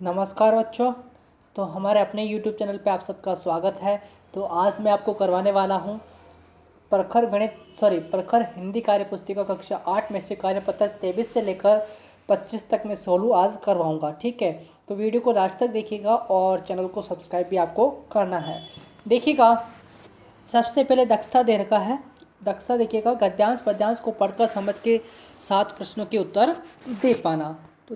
नमस्कार बच्चों। तो हमारे अपने YouTube चैनल पे आप सबका स्वागत है। तो आज मैं आपको करवाने वाला हूँ प्रखर हिंदी कार्य पुस्तिका कक्षा 8 में से कार्यपत्र 23 से लेकर 25 तक मैं सोलू आज करवाऊँगा। ठीक है, तो वीडियो को लास्ट तक देखिएगा और चैनल को सब्सक्राइब भी आपको करना है। देखिएगा, सबसे पहले दक्षता दे रखा है। दक्षता देखिएगा, गद्यांश पद्यांश को पढ़कर समझ के 7 प्रश्नों के उत्तर दे पाना। तो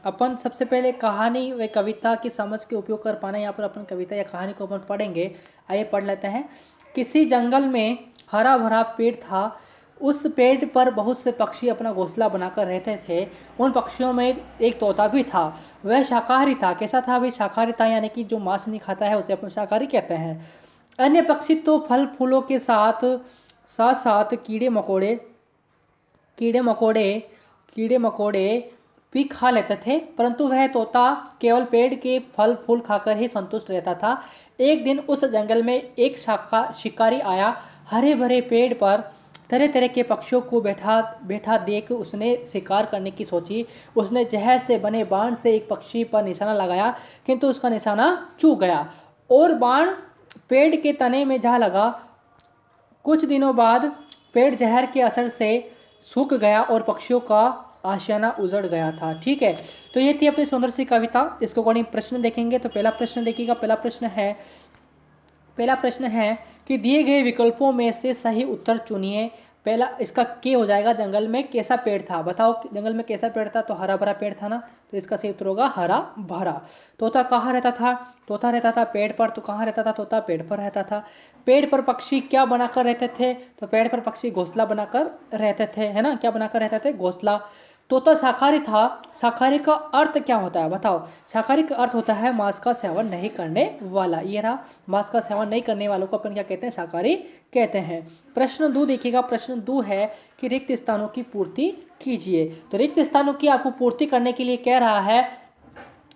अपन सबसे पहले कहानी व कविता की समझ के उपयोग कर पाना। यहाँ पर अपन कविता या कहानी को अपन पढ़ेंगे। आइए पढ़ लेते हैं। किसी जंगल में हरा भरा पेड़ था। उस पेड़ पर बहुत से पक्षी अपना घोंसला बनाकर रहते थे। उन पक्षियों में एक तोता भी था। वह शाकाहारी था। कैसा था? भी शाकाहारी था, यानी कि जो मांस नहीं खाता है उसे अपन शाकाहारी कहते हैं। अन्य पक्षी तो फल फूलों के साथ साथ साथ कीड़े मकोड़े कीड़े मकोड़े भी खा लेते थे, परंतु वह तोता केवल पेड़ के फल फूल खाकर ही संतुष्ट रहता था। एक दिन उस जंगल में एक शिकारी आया। हरे भरे पेड़ पर तरह तरह के पक्षियों को बैठा बैठा देख उसने शिकार करने की सोची। उसने जहर से बने बाण से एक पक्षी पर निशाना लगाया, किंतु उसका निशाना चूक गया और बाण पेड़ के तने में जा लगा। कुछ दिनों बाद पेड़ जहर के असर से सूख गया और पक्षियों का आशियाना उजड़ गया था। ठीक है, तो ये थी अपनी सुंदर सी कविता। इसको अकॉर्डिंग प्रश्न देखेंगे। तो पहला प्रश्न देखिएगा। पहला प्रश्न है कि दिए गए विकल्पों में से सही उत्तर चुनिए। पहला इसका के हो जाएगा, जंगल में कैसा पेड़ था। बताओ, जंगल में कैसा पेड़ था? तो हरा भरा पेड़ था ना, तो इसका सही उत्तर होगा हरा भरा। तोता कहाँ रहता था? तोता रहता था पेड़ पर। तो कहाँ रहता था तोता? पेड़ पर रहता था। पेड़ पर पक्षी क्या बनाकर रहते थे? तो पेड़ पर पक्षी घोंसला बनाकर रहते थे, है ना। क्या बनाकर रहते थे? घोंसला। तोता शाकाहारी था। शाकाहारी का अर्थ क्या होता है? बताओ। शाकाहारी का अर्थ होता है मांस का सेवन नहीं करने वाला। ये रहा, मांस का सेवन नहीं करने वालों को अपन क्या कहते हैं? शाकाहारी कहते हैं। प्रश्न 2 देखिएगा। प्रश्न 2 है कि रिक्त स्थानों की पूर्ति कीजिए। तो रिक्त स्थानों की आपको पूर्ति करने के लिए कह रहा है,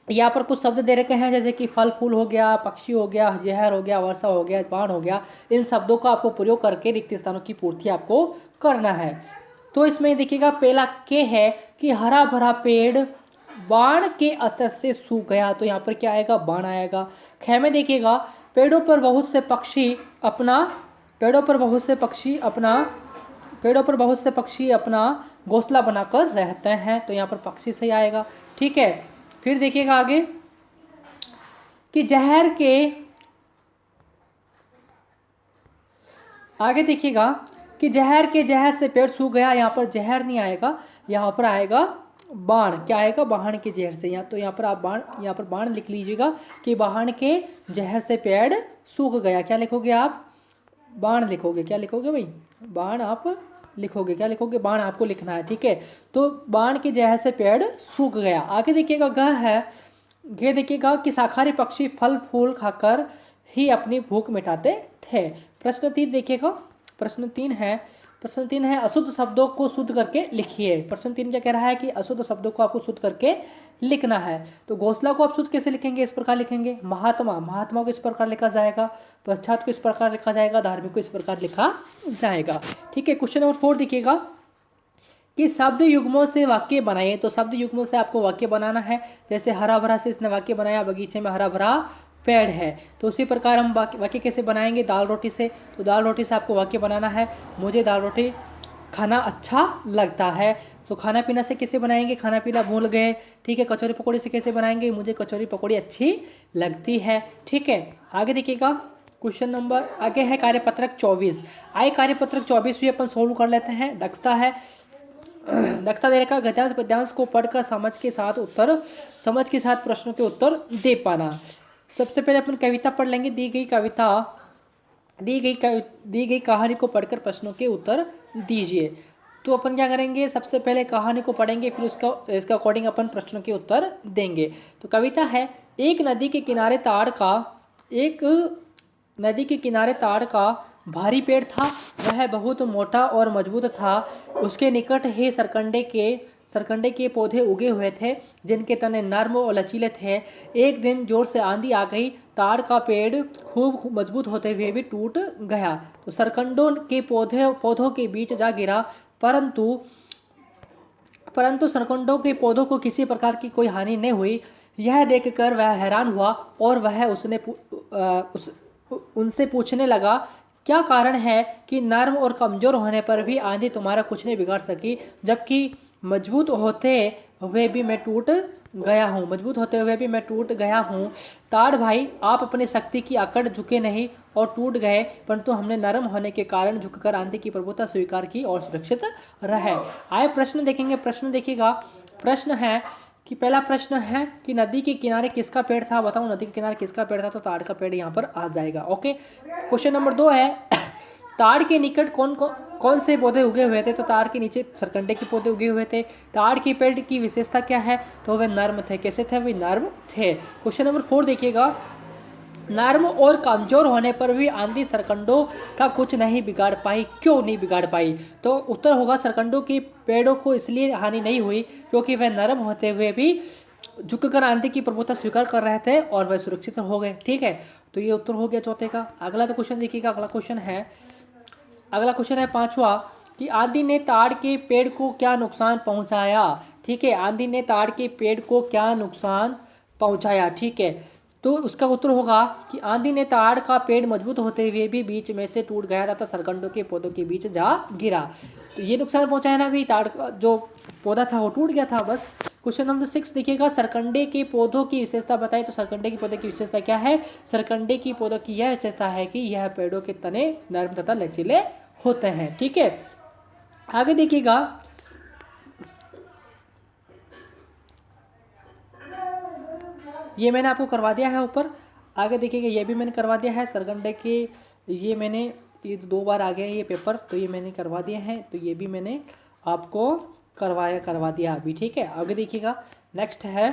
यहाँ पर कुछ शब्द दे रखे हैं, जैसे कि फल फूल हो गया, पक्षी हो गया, जहर हो गया, वर्षा हो गया, बाण हो गया। इन शब्दों का आपको प्रयोग करके रिक्त स्थानों की पूर्ति आपको करना है। तो इसमें देखिएगा, पहला के है कि हरा भरा पेड़ बाण के असर से सूख गया। तो यहाँ पर क्या आएगा? बाण आएगा। ख में देखिएगा, पेड़ों पर बहुत से पक्षी अपना पेड़ों पर बहुत से पक्षी अपना घोंसला बनाकर रहते हैं। तो यहाँ पर पक्षी सही आएगा। ठीक है, फिर देखिएगा आगे कि जहर से पेड़ सूख गया। यहाँ पर जहर नहीं आएगा, यहाँ पर आएगा बाण। क्या आएगा? बाण के जहर से। तो यहाँ पर आप बाण लिख लीजिएगा कि बाण के जहर से पेड़ सूख गया। क्या लिखोगे आप? बाण लिखोगे। क्या लिखोगे भाई? बाण आप लिखोगे। क्या लिखोगे? बाण आपको लिखना है। ठीक है, तो बाण के जहर से पेड़ सूख गया। आगे देखिएगा, घ देखिएगा कि शाकाहारी पक्षी फल फूल खाकर ही अपनी भूख मिटाते थे। प्रश्न 3 देखिएगा। प्रश्न तीन है अशुद्ध शब्दों को शुद्ध करके लिखिए। प्रश्न 3 क्या कह रहा है कि अशुद्ध शब्दों को आपको शुद्ध करके लिखना है। तो घोंसला को आप शुद्ध कैसे लिखेंगे? इस प्रकार लिखेंगे। महात्मा को इस प्रकार लिखा जाएगा। प्रख्यात को इस प्रकार लिखा जाएगा। धार्मिक को इस प्रकार लिखा जाएगा। ठीक है, क्वेश्चन नंबर 4 देखिएगा कि शब्द युग्मों से वाक्य बनाइए। तो शब्द युग्मों से आपको वाक्य बनाना है। जैसे हरा भरा से इसने वाक्य बनाया, बगीचे में हरा भरा पेड़ है। तो उसी प्रकार हम वाक्य कैसे बनाएंगे? दाल रोटी से। तो दाल रोटी से आपको वाक्य बनाना है, मुझे दाल रोटी खाना अच्छा लगता है। तो खाना पीना से कैसे बनाएंगे? खाना पीना भूल गए। ठीक है, कचौरी पकौड़ी से कैसे बनाएंगे? मुझे कचौरी पकौड़ी अच्छी लगती है। ठीक है, आगे देखिएगा। क्वेश्चन नंबर आगे है कार्यपत्रक 24। आइए कार्यपत्रक 24 भी अपन सोल्व कर लेते हैं। दक्षता दे रखा, गद्यांश पद्यांश को पढ़कर समझ के साथ प्रश्नों के उत्तर दे पाना। सबसे पहले अपन कविता पढ़ लेंगे। दी गई कहानी को पढ़कर प्रश्नों के उत्तर दीजिए। तो अपन क्या करेंगे? सबसे पहले कहानी को पढ़ेंगे, फिर इसका अकॉर्डिंग अपन प्रश्नों के उत्तर देंगे। तो कविता है, एक नदी के किनारे ताड़ का भारी पेड़ था। वह बहुत मोटा और मजबूत था। उसके निकट ही सरकंडे के पौधे उगे हुए थे, जिनके तने नर्म और लचीले थे। एक दिन जोर से आंधी आ गई। ताड़ का पेड़ खूब मजबूत होते हुए भी टूट गया। तो सरकंडों के पौधों के बीच जा गिरा, परंतु सरकंडों के पौधों को किसी प्रकार की कोई हानि नहीं हुई। यह देखकर वह हैरान हुआ और वह उनसे पूछने लगा, क्या कारण है कि नर्म और कमज़ोर होने पर भी आंधी तुम्हारा कुछ नहीं बिगाड़ सकी, जबकि मजबूत होते हुए भी मैं टूट गया हूँ, मजबूत होते हुए भी मैं टूट गया हूँ। ताड़ भाई, आप अपनी शक्ति की अकड़ झुके नहीं और टूट गए, परंतु हमने नरम होने के कारण झुककर आंधी की प्रभुता स्वीकार की और सुरक्षित रहे। आए प्रश्न देखेंगे, प्रश्न देखिएगा। प्रश्न है कि पहला प्रश्न है कि नदी के किनारे किसका पेड़ था, बताओ नदी के किनारे किसका पेड़ था, तो ताड़ का पेड़ यहाँ पर आ जाएगा। ओके, क्वेश्चन नंबर 2 है ताड़ के निकट कौन से पौधे उगे हुए थे, तो ताड़ के नीचे सरकंडे के पौधे उगे हुए थे। ताड़ के पेड़ की विशेषता क्या है, तो वे नर्म थे। कैसे थे, वे नर्म थे। क्वेश्चन नंबर 4 देखिएगा, नर्म और कमजोर होने पर भी आंधी सरकंडों का कुछ नहीं बिगाड़ पाई, क्यों नहीं बिगाड़ पाई, तो उत्तर होगा सरकंडों के पेड़ों को इसलिए हानि नहीं हुई क्योंकि वह नरम होते हुए भी झुककर आंधी की प्रभुता स्वीकार कर रहे थे और वह सुरक्षित हो गए। ठीक है, तो ये उत्तर हो गया चौथे का। अगला तो क्वेश्चन देखिएगा, अगला क्वेश्चन है 5वां कि आंधी ने ताड़ के पेड़ को क्या नुकसान पहुंचाया। ठीक है, आंधी ने ताड़ के पेड़ को क्या नुकसान पहुंचाया। ठीक है, तो उसका उत्तर होगा कि आंधी ने ताड़ का पेड़ मजबूत होते हुए भी बीच में से टूट गया तथा सरकंडों के पौधों के बीच जा गिरा। तो ये नुकसान पहुंचाया ना, भी ताड़ का जो पौधा था वो टूट गया था बस। क्वेश्चन नंबर 6 देखिएगा, सरकंडे के पौधों की विशेषता बताइए, तो सरकंडे के पौधे की विशेषता क्या है, सरकंडे की पौधों की यह विशेषता है कि यह पेड़ों के तने नर्म तथा लचीले होते हैं। ठीक है, आगे देखिएगा, ये मैंने आपको करवा दिया है ऊपर। आगे देखिएगा, ये भी मैंने करवा दिया है सरकंडे के, ये 2 बार आ गया है ये पेपर, तो ये मैंने करवा दिया है, तो ये भी मैंने आपको करवा दिया अभी। ठीक है, आगे देखिएगा, नेक्स्ट है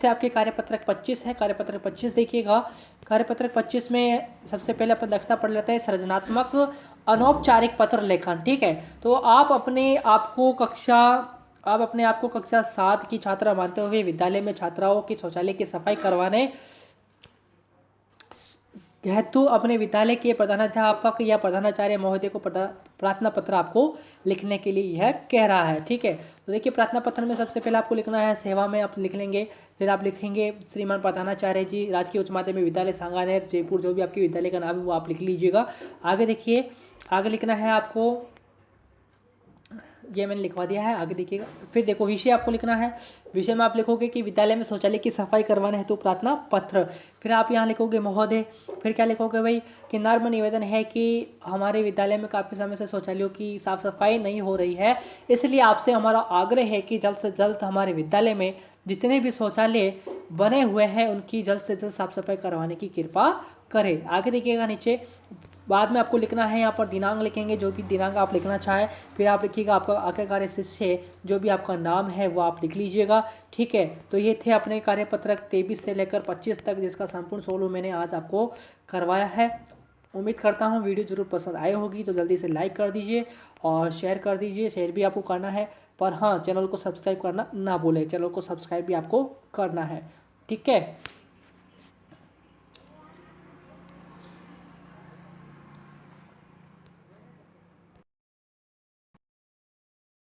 आपके कार्यपत्रक 25 है। कार्यपत्रक 25 देखिएगा, कार्यपत्रक 25 में सबसे पहले अपन दक्षता पढ़ लेते हैं, सृजनात्मक अनौपचारिक पत्र लेखन। ठीक है, तो आप अपने आप को कक्षा 7 की छात्रा मानते हुए विद्यालय में छात्राओं की शौचालय की सफाई करवाने हेतु अपने विद्यालय के प्रधानाध्यापक या प्रधानाचार्य महोदय को प्रार्थना पत्र आपको लिखने के लिए यह कह रहा है। ठीक है, तो देखिए प्रार्थना पत्र में सबसे पहले आपको लिखना है सेवा में आप लिख लेंगे, फिर आप लिखेंगे श्रीमान प्रधानाचार्य जी, राजकीय उच्च माध्यमिक विद्यालय सांगानेर जयपुर, जो भी आपके विद्यालय का नाम है वो आप लिख लीजिएगा। आगे देखिए, आगे लिखना है आपको, ये मैंने लिखवा दिया है, आगे देखिएगा। फिर देखो विषय आपको लिखना है, विषय में आप लिखोगे कि विद्यालय में शौचालय की सफाई करवाने हेतु प्रार्थना पत्र। फिर आप यहाँ लिखोगे महोदय, फिर क्या लिखोगे भाई कि नर्म निवेदन है कि हमारे विद्यालय में काफ़ी समय से शौचालयों की साफ सफाई नहीं हो रही है, इसलिए आपसे हमारा आग्रह है कि जल्द से जल्द हमारे विद्यालय में जितने भी शौचालय बने हुए हैं उनकी जल्द से जल्द साफ सफाई करवाने की कृपा करें। आगे देखिएगा, नीचे बाद में आपको लिखना है, यहाँ पर दिनांक लिखेंगे, जो भी दिनांक आप लिखना चाहें, फिर आप लिखिएगा आपका आज्ञाकारी शिष्य, जो भी आपका नाम है वो आप लिख लीजिएगा। ठीक है, तो ये थे अपने कार्यपत्रक 23 से लेकर 25 तक, जिसका संपूर्ण सोल्व मैंने आज आपको करवाया है। उम्मीद करता हूँ वीडियो जरूर पसंद आई होगी, तो जल्दी से लाइक कर दीजिए और शेयर कर दीजिए, शेयर भी आपको करना है, पर हाँ चैनल को सब्सक्राइब करना ना भूलें, चैनल को सब्सक्राइब भी आपको करना है। ठीक है।